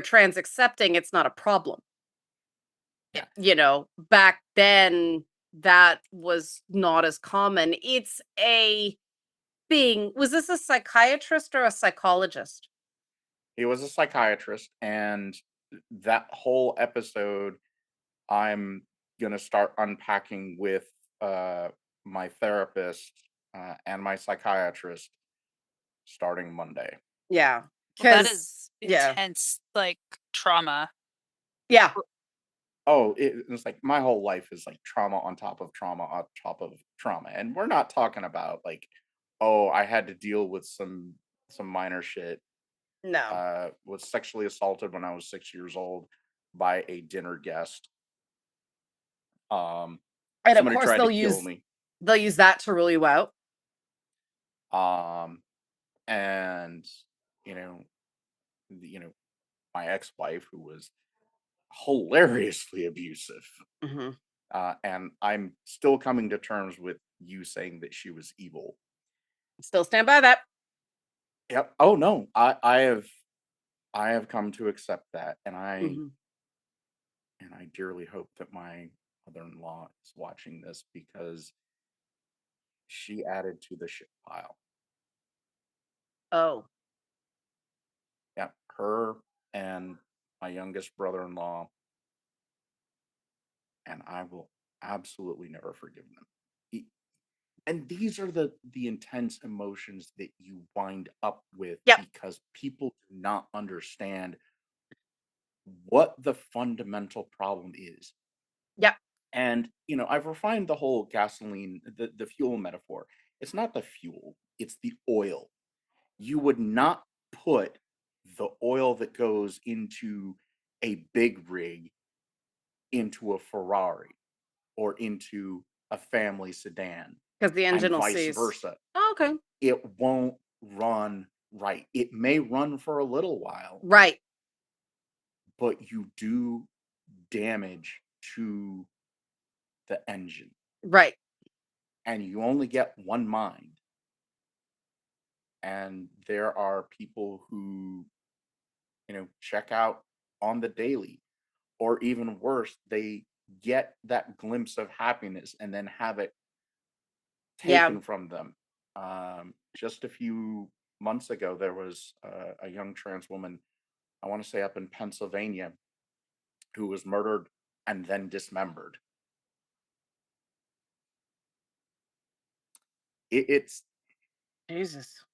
trans accepting, it's not a problem. Yeah. Back then that was not as common. It's a thing. Was this a psychiatrist or a psychologist? He was a psychiatrist, and that whole episode, I'm gonna start unpacking with uh, my therapist and my psychiatrist starting Monday. Yeah. Well, that Because, is yeah. intense, like trauma. Yeah. Oh, it's like my whole life is like trauma on top of trauma on top of trauma, and we're not talking about like, oh, I had to deal with some minor shit. No. Was sexually assaulted when I was 6 years old by a dinner guest. Um, And of somebody course tried to kill me. they'll use that to rule you out. Um, and you know, you know, my ex-wife who was hilariously abusive. Mhm. And I'm still coming to terms with you saying that she was evil. Still stand by that. Yep. Oh no, I have come to accept that, and Mhm. I dearly hope that my mother-in-law is watching this because she added to the shit pile. Oh. Yep, her and my youngest brother-in-law, and I will absolutely never forgive them. E- And these are the intense emotions that you wind up with Yep. because people do not understand what the fundamental problem is. Yep. And I've refined the whole gasoline, the fuel metaphor. It's not the fuel, it's the oil. You would not put the oil that goes into a big rig into a Ferrari or into a family sedan Because the and engine will vice cease. versa. Oh, okay. It won't run right. It may run for a little while, Right. but you do damage to the engine, Right. and you only get one mind. And there are people who, check out on the daily, or even worse, they get that glimpse of happiness and then have it Yeah. taken from them. Just a few months ago, there was a young trans woman, I want to say up in Pennsylvania, who was murdered and then dismembered. It's Jesus.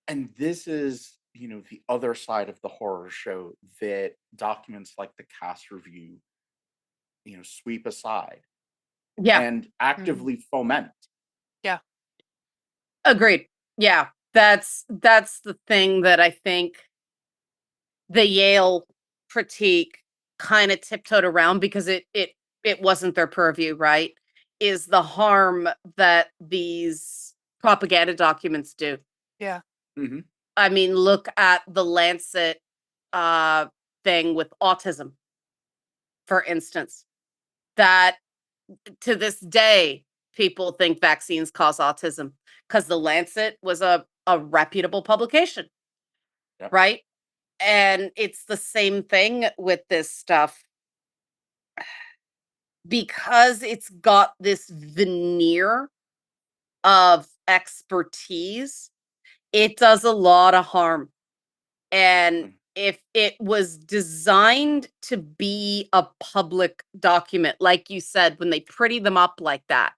and this is the other side of the horror show that documents like the cast review sweep aside Yeah. and Mhm. actively foment. Yeah. Agreed. Yeah. That's the thing that I think the Yale critique kind of tiptoed around because it wasn't their purview, right? Is the harm that these propaganda documents do. Yeah. Hmm. I mean, look at the Lancet uh thing with autism, for instance. That to this day, people think vaccines cause autism because the Lancet was a reputable publication, Yep. right? And it's the same thing with this stuff because it's got this veneer of expertise. It does a lot of harm. And Mm. if it was designed to be a public document, like you said, when they pretty them up like that,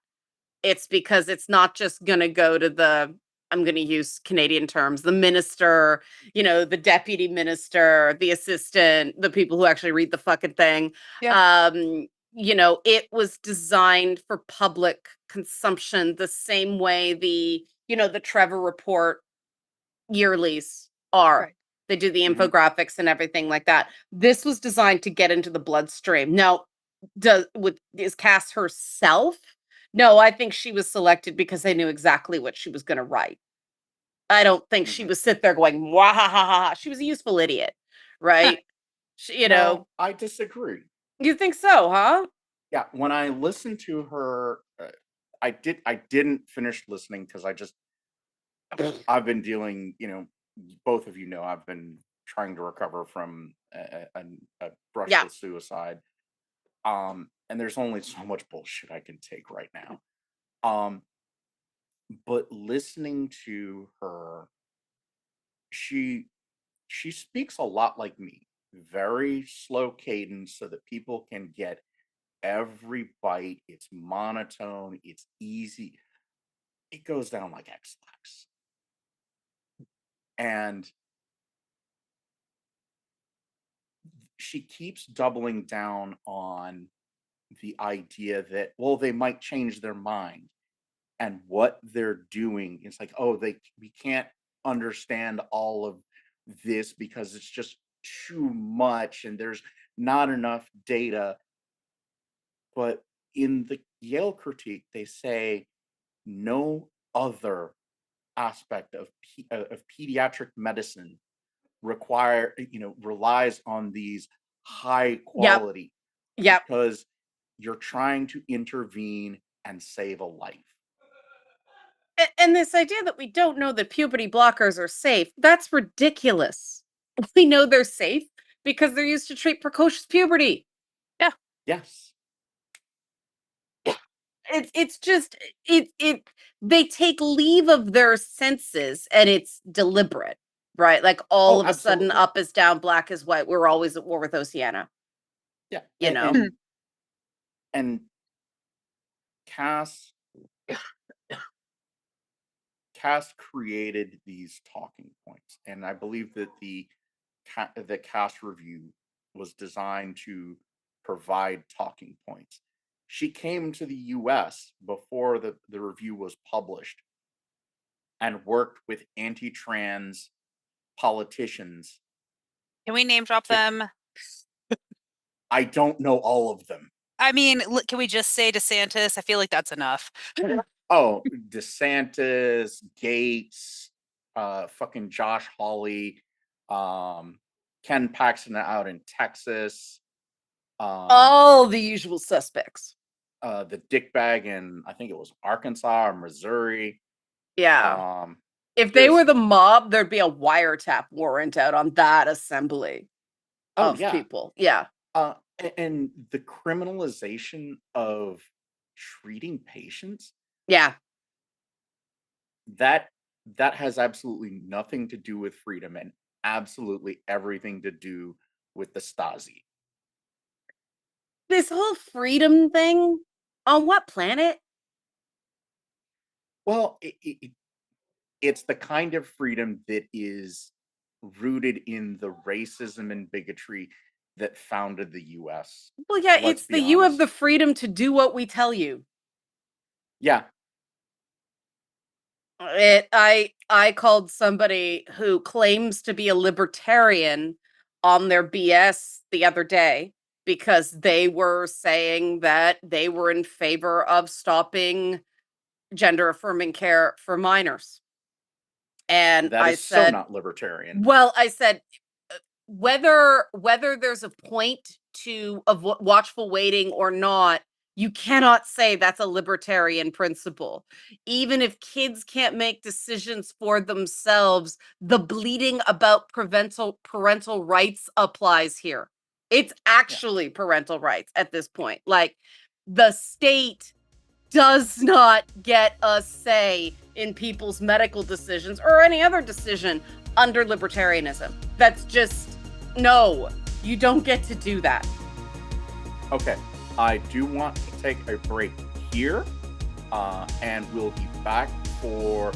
it's because it's not just going to go to I'm going to use Canadian terms, the minister, the deputy minister, the assistant, the people who actually read the fucking thing. Yeah. It was designed for public consumption the same way the Trevor Report yearlies are. Right. They do the Hmm. infographics and everything like that. This was designed to get into the bloodstream. Now, is Cass herself? No, I think she was selected because they knew exactly what she was going to write. I don't think she Hmm. was sit there going, "Wah ha ha ha." She was a useful idiot, right? No, I disagree. You think so, huh? Yeah, when I listened to her, I didn't finish listening because I've been dealing, both of I've been trying to recover from a brush Yeah. with suicide. And there's only so much bullshit I can take right now. Um, but listening to her, she she speaks a lot like me, very slow cadence so that people can get every bite. It's monotone, it's easy. It goes down like X-Lax. And she keeps doubling down on the idea that, well, they might change their mind. And what they're doing is like, oh, we can't understand all of this because it's just too much and there's not enough data. But in the Yale critique, they say no other aspect of pediatric medicine relies on these high Yep. quality Yep. because you're trying to intervene and save a life. And this idea that we don't know that puberty blockers are safe, that's ridiculous. We know they're safe because they're used to treat precocious puberty. Yeah. Yes. It's just they take leave of their senses and it's deliberate, right? Like all Oh, of a sudden absolutely. up is down, black is white. We're always at war with Oceania, Yeah. you know. And Cass created these talking points, and I believe that the Cass review was designed to provide talking points. She came to the U.S. before the review was published and worked with anti-trans politicians. Can we name drop them? I don't know all of them. I mean, can we just say DeSantis? I feel like that's enough. Oh, DeSantis, Gates, fucking Josh Hawley, Ken Paxton out in Texas, All the usual suspects. the dickbag in, I think it was Arkansas or Missouri. Yeah. If they were the mob, there'd be a wiretap warrant out on that assembly of people. Yeah. And the criminalization of treating patients, Yeah. that has absolutely nothing to do with freedom and absolutely everything to do with the Stasi. This whole freedom thing, on what planet? Well, it's the kind of freedom that is rooted in the racism and bigotry that founded the US. Well, yeah, Let's it's be you have honest. the freedom to do what we tell you. Yeah. I called somebody who claims to be a libertarian on their BS the other day because they were saying that they were in favor of stopping gender affirming care for minors. And That I is so said, not libertarian. well, I said, whether there's a point of watchful waiting or not, you cannot say that's a libertarian principle. Even if kids can't make decisions for themselves, the bleeding about parental rights applies here. It's actually parental rights at this point. Like, the state does not get a say in people's medical decisions or any other decision under libertarianism. That's just, no, you don't get to do that. Okay, I do want to take a break here, and we'll be back for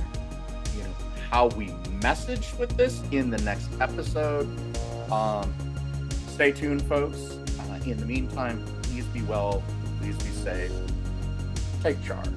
how we message with this in the next episode. Stay tuned, folks. In the meantime, please be well, please be safe, take charge.